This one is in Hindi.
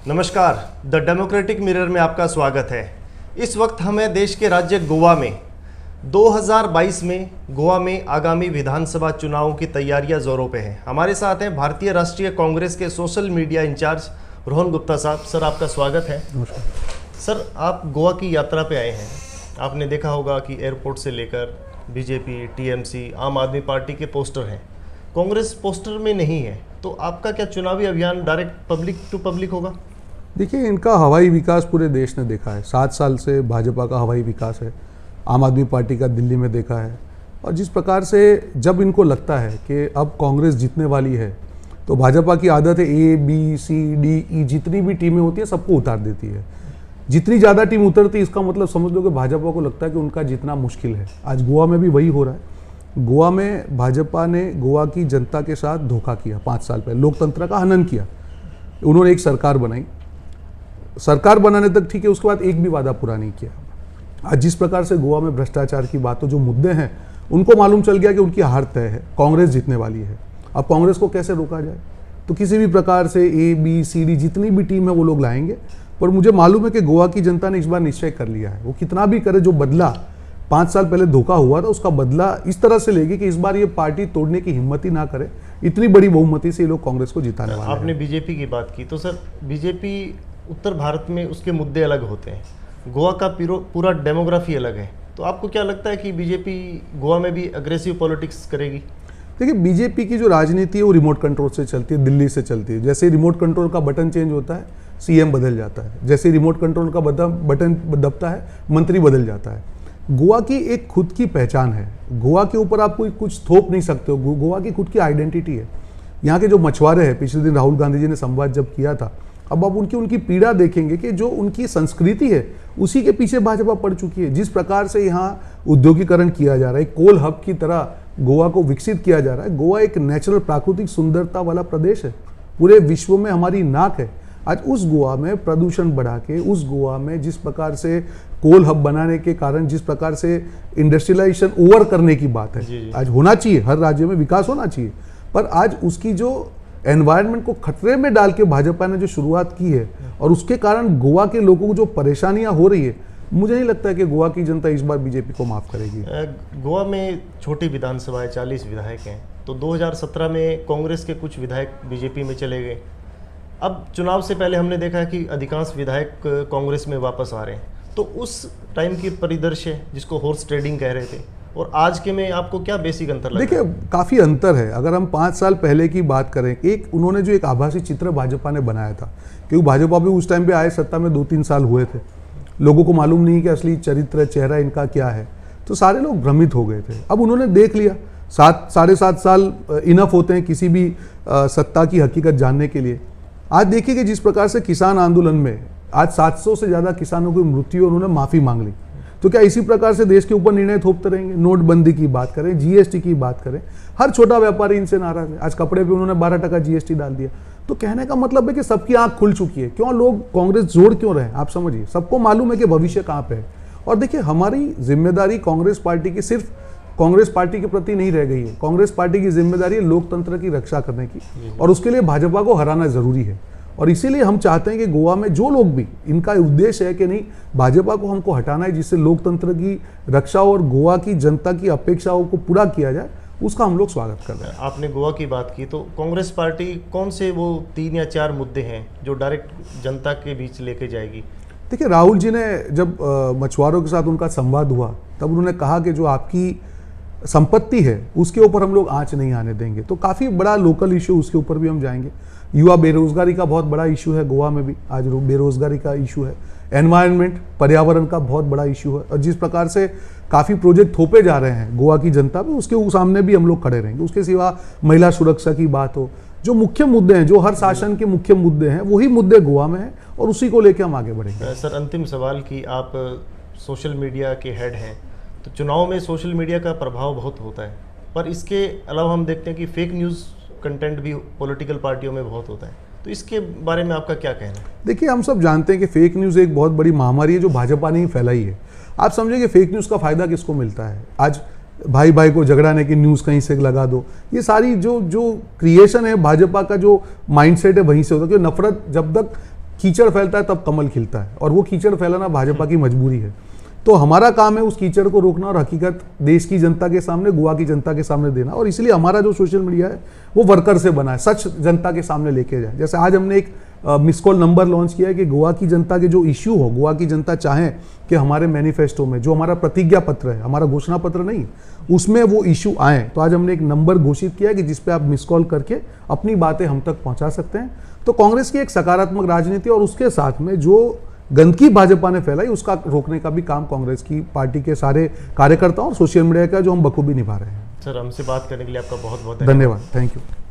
नमस्कार, द डेमोक्रेटिक मिरर में आपका स्वागत है। इस वक्त हमें देश के राज्य गोवा में 2022 में गोवा में आगामी विधानसभा चुनावों की तैयारियां जोरों पे हैं। हमारे साथ हैं भारतीय राष्ट्रीय कांग्रेस के social media incharge Rohan Gupta साहब। सर, आपका स्वागत है। नमस्कार सर, आप गोवा की यात्रा पे आए हैं। आपने देखा होगा कि एयरपोर्ट से लेकर बीजेपी, टीएमसी, आम आदमी पार्टी के पोस्टर हैं, कांग्रेस पोस्टर में नहीं है। तो आपका क्या चुनावी अभियान डायरेक्ट पब्लिक टू पब्लिक होगा? देखिए, इनका हवाई विकास पूरे देश ने देखा है। 7 साल से भाजपा का हवाई विकास है, आम आदमी पार्टी का दिल्ली में देखा है। और जिस प्रकार से जब इनको लगता है कि अब कांग्रेस जीतने वाली है, तो भाजपा की आदत है A B C D E जितनी भी टीमें होती है सबको उतार देती है। जितनी ज़्यादा टीम उतरती है, इसका मतलब समझ लो कि भाजपा को लगता है कि उनका जीतना मुश्किल है। आज गोवा में भी वही हो रहा है। गोवा में भाजपा ने गोवा की जनता के साथ धोखा किया। 5 साल पहले लोकतंत्र का हनन किया। उन्होंने एक सरकार बनाई, सरकार बनाने तक ठीक है, उसके बाद एक भी वादा पूरा नहीं किया। आज जिस प्रकार से गोवा में भ्रष्टाचार की बातों जो मुद्दे हैं, उनको मालूम चल गया कि उनकी हार तय है, कांग्रेस जीतने वाली है। अब कांग्रेस को कैसे रोका जाए? तो किसी भी प्रकार से ए बी सी डी जितनी भी टीम है वो लोग लाएंगे। पर मुझे मालूम है कि गोवा की जनता ने इस बार निश्चय कर लिया है। वो कितना भी करे, जो बदला 5 साल पहले धोखा हुआ था उसका बदला इस तरह से लेगी कि इस बार ये पार्टी तोड़ने की हिम्मत ही ना करे। इतनी बड़ी बहुमति से ये लोग कांग्रेस को जिताने वाले हैं। आपने बीजेपी की बात की, तो सर बीजेपी उत्तर भारत में उसके मुद्दे अलग होते हैं। गोवा का पूरा डेमोग्राफी अलग है। तो आपको क्या लगता है कि बीजेपी गोवा में भी अग्रेसिव पॉलिटिक्स करेगी? देखिए, बीजेपी की जो राजनीति है वो रिमोट कंट्रोल से चलती है, दिल्ली से चलती है। जैसे रिमोट कंट्रोल का बटन चेंज होता है, सीएम बदल जाता है। जैसे रिमोट कंट्रोल का बटन दबता है, मंत्री बदल जाता है। गोवा की एक खुद की पहचान है। गोवा के ऊपर आप कोई कुछ थोप नहीं सकते हो। गोवा की खुद की आइडेंटिटी है। यहाँ के जो मछुआरे हैं, पिछले दिन राहुल गांधी जी ने संवाद जब किया था, अब आप उनकी पीड़ा देखेंगे कि जो उनकी संस्कृति है उसी के पीछे भाजपा पड़ चुकी है। जिस प्रकार से यहाँ उद्योगीकरण किया जा रहा है, कोल हब की तरह गोवा को विकसित किया जा रहा है। गोवा एक नेचुरल प्राकृतिक सुंदरता वाला प्रदेश है, पूरे विश्व में हमारी नाक है। आज उस गोवा में प्रदूषण बढ़ा के, उस गोवा में जिस प्रकार से कोल हब बनाने के कारण जिस प्रकार से इंडस्ट्रियलाइजेशन ओवर करने की बात है, आज होना चाहिए, हर राज्य में विकास होना चाहिए, पर आज उसकी जो एनवायरनमेंट को खतरे में डाल के भाजपा ने जो शुरुआत की है और उसके कारण गोवा के लोगों को जो परेशानियां हो रही है, मुझे नहीं लगता है कि गोवा की जनता इस बार बीजेपी को माफ करेगी। गोवा में छोटी विधानसभा है, 40 विधायक हैं। तो 2017 में कांग्रेस के कुछ विधायक बीजेपी में चले गए। अब चुनाव से पहले हमने देखा है कि अधिकांश विधायक कांग्रेस में वापस आ रहे हैं। तो उस टाइम की परिदृश्य जिसको हॉर्स ट्रेडिंग कह रहे थे और आज के में आपको क्या बेसिक अंतर लगा? देखिए, काफ़ी अंतर है। अगर हम 5 साल पहले की बात करें, एक उन्होंने जो एक आभासी चित्र भाजपा ने बनाया था, क्योंकि भाजपा भी उस टाइम पे आए सत्ता में 2-3 साल हुए थे, लोगों को मालूम नहीं कि असली चरित्र चेहरा इनका क्या है, तो सारे लोग भ्रमित हो गए थे। अब उन्होंने देख लिया, 7-7.5 साल इनफ होते हैं किसी भी सत्ता की हकीकत जानने के लिए। आज देखिए कि जिस प्रकार से किसान आंदोलन में आज 700 से ज़्यादा किसानों की मृत्यु, उन्होंने माफ़ी मांग ली। तो क्या इसी प्रकार से देश के ऊपर निर्णय थोपते रहेंगे? नोटबंदी की बात करें, जीएसटी की बात करें, हर छोटा व्यापारी इनसे नाराज है। आज कपड़े पे उन्होंने 12% जीएसटी डाल दिया। तो कहने का मतलब है कि सबकी आंख खुल चुकी है। क्यों लोग कांग्रेस जोड़ क्यों रहे हैं? आप समझिए, सबको मालूम है कि भविष्य कहाँ पे है। और देखिए, हमारी जिम्मेदारी कांग्रेस पार्टी की सिर्फ कांग्रेस पार्टी के प्रति नहीं रह गई है। कांग्रेस पार्टी की जिम्मेदारी है लोकतंत्र की रक्षा करने की, और उसके लिए भाजपा को हराना जरूरी है। और इसीलिए हम चाहते हैं कि गोवा में जो लोग भी, इनका उद्देश्य है कि नहीं, भाजपा को हमको हटाना है, जिससे लोकतंत्र की रक्षा और गोवा की जनता की अपेक्षाओं को पूरा किया जाए, उसका हम लोग स्वागत कर रहे हैं। आपने गोवा की बात की, तो कांग्रेस पार्टी कौन से वो 3 या 4 मुद्दे हैं जो डायरेक्ट जनता के बीच लेके जाएगी? देखिए, राहुल जी ने जब मछुआरों के साथ उनका संवाद हुआ, तब उन्होंने कहा कि जो आपकी संपत्ति है उसके ऊपर हम लोग आंच नहीं आने देंगे। तो काफ़ी बड़ा लोकल इशू, उसके ऊपर भी हम जाएंगे। युवा बेरोजगारी का बहुत बड़ा इशू है गोवा में भी, आज बेरोजगारी का इशू है। एनवायरनमेंट, पर्यावरण का बहुत बड़ा इशू है। और जिस प्रकार से काफ़ी प्रोजेक्ट थोपे जा रहे हैं गोवा की जनता पे, उसके सामने भी हम लोग खड़े रहेंगे। उसके सिवा महिला सुरक्षा की बात हो, जो मुख्य मुद्दे हैं, जो हर शासन के मुख्य मुद्दे हैं, वही मुद्दे गोवा में हैं और उसी को लेकर हम आगे बढ़ेंगे। सर, अंतिम सवाल कि आप सोशल मीडिया के हेड हैं, तो चुनाव में सोशल मीडिया का प्रभाव बहुत होता है, पर इसके अलावा हम देखते हैं कि फेक न्यूज़ कंटेंट भी पॉलिटिकल पार्टियों में बहुत होता है। तो इसके बारे में आपका क्या कहना है? देखिए, हम सब जानते हैं कि फेक न्यूज़ एक बहुत बड़ी महामारी है जो भाजपा ने ही फैलाई है। आप समझिए कि फेक न्यूज़ का फायदा किसको मिलता है? आज भाई भाई को झगड़ाने की न्यूज़ कहीं से लगा दो, ये सारी जो क्रिएशन है भाजपा का, जो माइंडसेट है वहीं से होता है। क्योंकि नफरत जब तक कीचड़ फैलता है तब कमल खिलता है, और वो कीचड़ फैलाना भाजपा की मजबूरी है। तो हमारा काम है उस कीचड़ को रोकना और हकीकत देश की जनता के सामने, गोवा की जनता के सामने देना। और इसलिए हमारा जो सोशल मीडिया है वो वर्कर से बना है, सच जनता के सामने लेके जाए। जैसे आज हमने एक मिस कॉल नंबर लॉन्च किया है कि गोवा की जनता के जो इश्यू हो, गोवा की जनता चाहे कि हमारे मैनिफेस्टो में जो हमारा प्रतिज्ञा पत्र है, हमारा घोषणा पत्र नहीं, उसमें वो इश्यू आए, तो आज हमने एक नंबर घोषित किया है कि जिसपे आप मिस कॉल करके अपनी बातें हम तक पहुंचा सकते हैं। तो कांग्रेस की एक सकारात्मक राजनीति और उसके साथ में जो गंदगी भाजपा ने फैलाई उसका रोकने का भी काम कांग्रेस की पार्टी के सारे कार्यकर्ताओं और सोशल मीडिया का जो हम बखूबी निभा रहे हैं। सर, हमसे बात करने के लिए आपका बहुत बहुत धन्यवाद। Thank you.